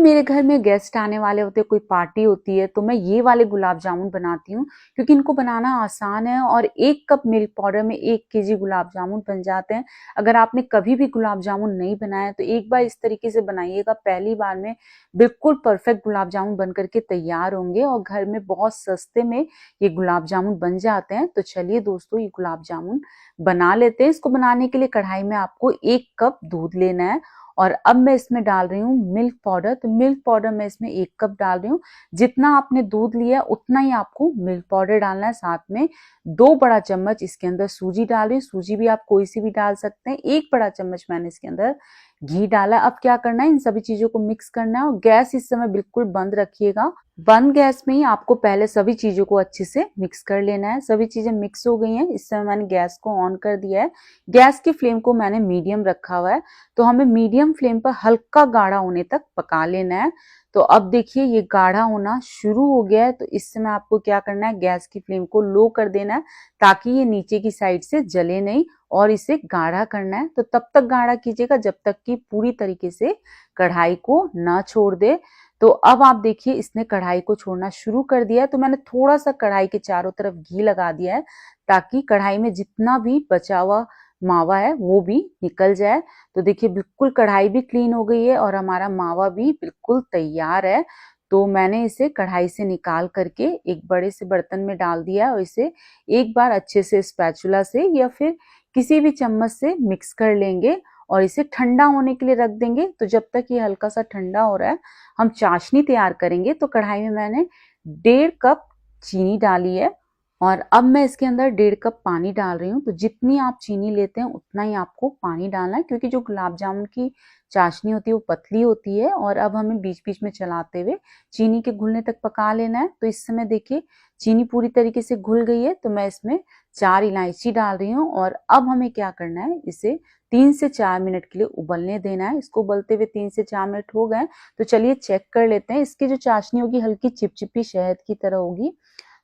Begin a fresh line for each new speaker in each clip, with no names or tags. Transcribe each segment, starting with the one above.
मेरे घर में गेस्ट आने वाले होते हैं, कोई पार्टी होती है, तो मैं ये वाले गुलाब जामुन बनाती हूँ क्योंकि इनको बनाना आसान है और 1 कप मिल्क पाउडर में 1 केजी गुलाब जामुन बन जाते हैं। अगर आपने कभी भी गुलाब जामुन नहीं बनाया तो एक बार इस तरीके से बनाइएगा, पहली बार में बिल्कुल परफेक्ट गुलाब जामुन बन करके तैयार होंगे और घर में बहुत सस्ते में ये गुलाब जामुन बन जाते हैं। तो चलिए दोस्तों, ये गुलाब जामुन बना लेते हैं। इसको बनाने के लिए कढ़ाई में आपको 1 कप दूध लेना है और अब मैं इसमें डाल रही हूँ मिल्क पाउडर। तो मिल्क पाउडर मैं इसमें 1 कप डाल रही हूँ। जितना आपने दूध लिया उतना ही आपको मिल्क पाउडर डालना है। साथ में 2 बड़ा चम्मच इसके अंदर सूजी डाल रही हूँ। सूजी भी आप कोई सी भी डाल सकते हैं। 1 बड़ा चम्मच मैंने इसके अंदर घी डाला। अब क्या करना है, इन सभी चीजों को मिक्स करना है और गैस इस समय बिल्कुल बंद रखिएगा। बंद गैस में ही आपको पहले सभी चीजों को अच्छे से मिक्स कर लेना है। सभी चीजें मिक्स हो गई हैं। इस समय मैंने गैस को ऑन कर दिया है। गैस की फ्लेम को मैंने मीडियम रखा हुआ है। तो हमें मीडियम फ्लेम पर हल्का गाढ़ा होने तक पका लेना है। तो अब देखिए ये गाढ़ा होना शुरू हो गया है। तो इस समय आपको क्या करना है, गैस की फ्लेम को लो कर देना है ताकि ये नीचे की साइड से जले नहीं और इसे गाढ़ा करना है। तो तब तक गाढ़ा कीजिएगा जब तक कि पूरी तरीके से कढ़ाई को ना छोड़ दे। तो अब आप देखिए इसने कढ़ाई को छोड़ना शुरू कर दिया है। तो मैंने थोड़ा सा कढ़ाई के चारों तरफ घी लगा दिया है ताकि कढ़ाई में जितना भी बचा हुआ मावा है वो भी निकल जाए। तो देखिए बिल्कुल कढ़ाई भी क्लीन हो गई है और हमारा मावा भी बिल्कुल तैयार है। तो मैंने इसे कढ़ाई से निकाल करके एक बड़े से बर्तन में डाल दिया और इसे एक बार अच्छे से स्पैचुला से या फिर किसी भी चम्मच से मिक्स कर लेंगे और इसे ठंडा होने के लिए रख देंगे। तो जब तक ये हल्का सा ठंडा हो रहा है हम चाशनी तैयार करेंगे। तो कढ़ाई में मैंने 1.5 कप चीनी डाली है और अब मैं इसके अंदर 1.5 कप पानी डाल रही हूँ। तो जितनी आप चीनी लेते हैं उतना ही आपको पानी डालना है क्योंकि जो गुलाब जामुन की चाशनी होती है वो पतली होती है और अब हमें बीच बीच में चलाते हुए चीनी के घुलने तक पका लेना है। तो इस समय देखिए चीनी पूरी तरीके से घुल गई है। तो मैं इसमें 4 इलायची डाल रही हूँ और अब हमें क्या करना है, इसे 3 से 4 मिनट के लिए उबलने देना है। इसको उबलते हुए 3 से 4 मिनट हो गए। तो चलिए चेक कर लेते हैं। इसकी जो चाशनी होगी हल्की चिपचिपी शहद की तरह होगी।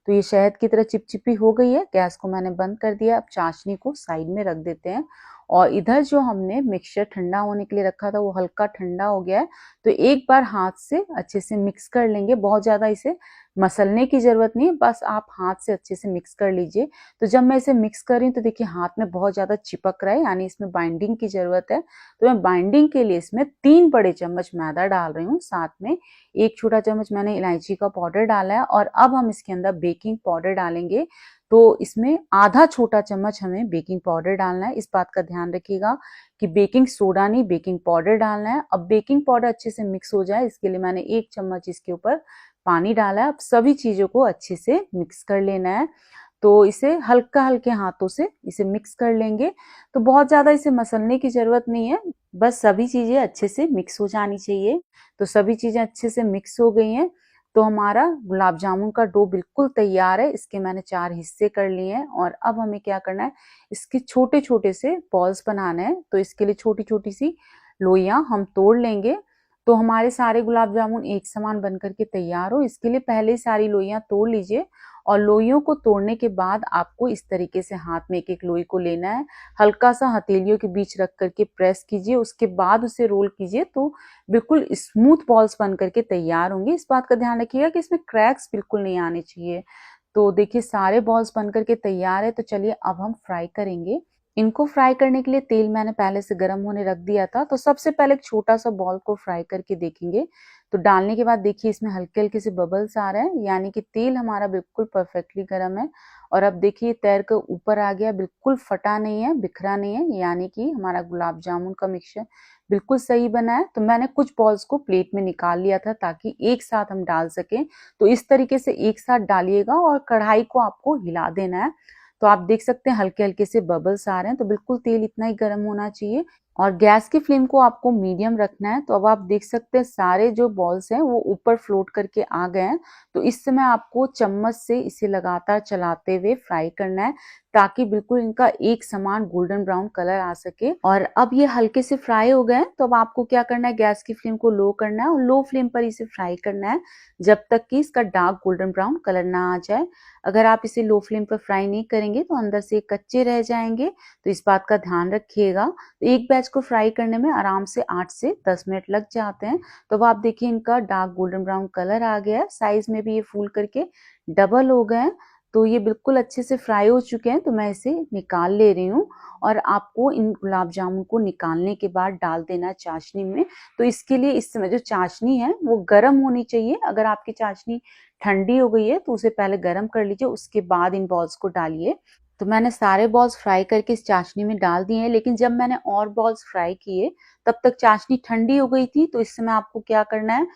तो ये शहद की तरह चिपचिपी हो गई है। गैस को मैंने बंद कर दिया। अब चाशनी को साइड में रख देते हैं और इधर जो हमने मिक्सचर ठंडा होने के लिए रखा था वो हल्का ठंडा हो गया है। तो एक बार हाथ से अच्छे से मिक्स कर लेंगे। बहुत ज्यादा इसे मसलने की जरूरत नहीं है, बस आप हाथ से अच्छे से मिक्स कर लीजिए। तो जब मैं इसे मिक्स कर रही हूँ तो देखिए हाथ में बहुत ज्यादा चिपक रहा है, यानी इसमें बाइंडिंग की जरूरत है। तो मैं बाइंडिंग के लिए इसमें 3 बड़े चम्मच मैदा डाल रही हूँ। साथ में 1 छोटा चम्मच मैंने इलायची का पाउडर डाला है और अब हम इसके अंदर बेकिंग पाउडर डालेंगे। तो इसमें आधा छोटा चम्मच हमें बेकिंग पाउडर डालना है। इस बात का ध्यान रखिएगा कि बेकिंग सोडा नहीं, बेकिंग पाउडर डालना है। अब बेकिंग पाउडर अच्छे से मिक्स हो जाए इसके लिए मैंने 1 चम्मच इसके ऊपर पानी डाला है। अब सभी चीजों को अच्छे से मिक्स कर लेना है। तो इसे हल्का हल्के हाथों से इसे मिक्स कर लेंगे। तो बहुत ज्यादा इसे मसलने की जरूरत नहीं है, बस सभी चीजें अच्छे से मिक्स हो जानी चाहिए। तो सभी चीजें अच्छे से मिक्स हो गई हैं। तो हमारा गुलाब जामुन का डो बिल्कुल तैयार है। इसके मैंने 4 हिस्से कर लिए हैं और अब हमें क्या करना है, इसके छोटे छोटे से बॉल्स बनाने हैं। तो इसके लिए छोटी छोटी सी लोइयां हम तोड़ लेंगे। तो हमारे सारे गुलाब जामुन एक समान बन करके तैयार हो, इसके लिए पहले ही सारी लोइयां तोड़ लीजिए। और लोइयों को तोड़ने के बाद आपको इस तरीके से हाथ में एक एक लोई को लेना है, हल्का सा हथेलियों के बीच रख करके प्रेस कीजिए, उसके बाद उसे रोल कीजिए। तो बिल्कुल स्मूथ बॉल्स बन करके तैयार होंगे। इस बात का ध्यान रखिएगा कि इसमें क्रैक्स बिल्कुल नहीं आने चाहिए। तो देखिए सारे बॉल्स बन करके तैयार है। तो चलिए अब हम फ्राई करेंगे। इनको फ्राई करने के लिए तेल मैंने पहले से गर्म होने रख दिया था। तो सबसे पहले एक छोटा सा बॉल को फ्राई करके देखेंगे। तो डालने के बाद देखिए इसमें हल्के हल्के से बबल्स आ रहे हैं, यानी कि तेल हमारा बिल्कुल परफेक्टली गर्म है। और अब देखिए तैर कर ऊपर आ गया, बिल्कुल फटा नहीं है, बिखरा नहीं है, यानी कि हमारा गुलाब जामुन का मिक्सचर बिल्कुल सही बना है। तो मैंने कुछ बॉल्स को प्लेट में निकाल लिया था ताकि एक साथ हम डाल सकें। तो इस तरीके से एक साथ डालिएगा और कढ़ाई को आपको हिला देना है। तो आप देख सकते हैं हल्के हल्के से बबल्स आ रहे हैं। तो बिल्कुल तेल इतना ही गर्म होना चाहिए और गैस की फ्लेम को आपको मीडियम रखना है। तो अब आप देख सकते हैं सारे जो बॉल्स हैं वो ऊपर फ्लोट करके आ गए हैं। तो इस समय आपको चम्मच से इसे लगातार चलाते हुए फ्राई करना है ताकि बिल्कुल इनका एक समान गोल्डन ब्राउन कलर आ सके। और अब ये हल्के से फ्राई हो गए, तो अब आपको क्या करना है, गैस की फ्लेम को लो करना है और लो फ्लेम पर इसे फ्राई करना है जब तक कि इसका डार्क गोल्डन ब्राउन कलर ना आ जाए। अगर आप इसे लो फ्लेम पर फ्राई नहीं करेंगे तो अंदर से कच्चे रह जाएंगे, तो इस बात का ध्यान रखिएगा। तो एक बैच को फ्राई करने में आराम से 8 से 10 मिनट लग जाते हैं। तो अब आप देखिए इनका डार्क गोल्डन ब्राउन कलर आ गया है, साइज में भी ये फूल करके डबल हो गए हैं। तो ये बिल्कुल अच्छे से फ्राई हो चुके हैं, तो मैं इसे निकाल ले रही हूँ। और आपको इन गुलाब जामुन को निकालने के बाद डाल देना है चाशनी में। तो इसके लिए इस समय जो चाशनी है वो गर्म होनी चाहिए। अगर आपकी चाशनी ठंडी हो गई है तो उसे पहले गर्म कर लीजिए, उसके बाद इन बॉल्स को डालिए। तो मैंने सारे बॉल्स फ्राई करके इस चाशनी में डाल दिए हैं, लेकिन जब मैंने और बॉल्स फ्राई किए तब तक चाशनी ठंडी हो गई थी। तो इस समय आपको क्या करना है,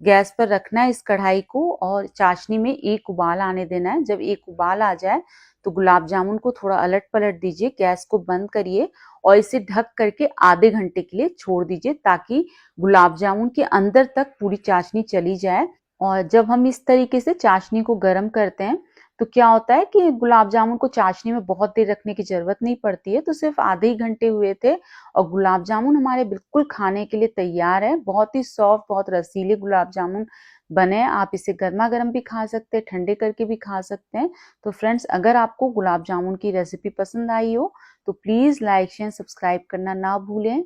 गैस पर रखना है इस कढ़ाई को और चाशनी में एक उबाल आने देना है। जब एक उबाल आ जाए तो गुलाब जामुन को थोड़ा अलट पलट दीजिए, गैस को बंद करिए और इसे ढक करके आधे घंटे के लिए छोड़ दीजिए, ताकि गुलाब जामुन के अंदर तक पूरी चाशनी चली जाए। और जब हम इस तरीके से चाशनी को गर्म करते हैं तो क्या होता है कि गुलाब जामुन को चाशनी में बहुत देर रखने की जरूरत नहीं पड़ती है। तो सिर्फ आधे ही घंटे हुए थे और गुलाब जामुन हमारे बिल्कुल खाने के लिए तैयार है। बहुत ही सॉफ्ट, बहुत रसीले गुलाब जामुन बने। आप इसे गर्मा गर्म भी खा सकते हैं, ठंडे करके भी खा सकते हैं। तो फ्रेंड्स, अगर आपको गुलाब जामुन की रेसिपी पसंद आई हो तो प्लीज लाइक शेयर सब्सक्राइब करना ना भूलें।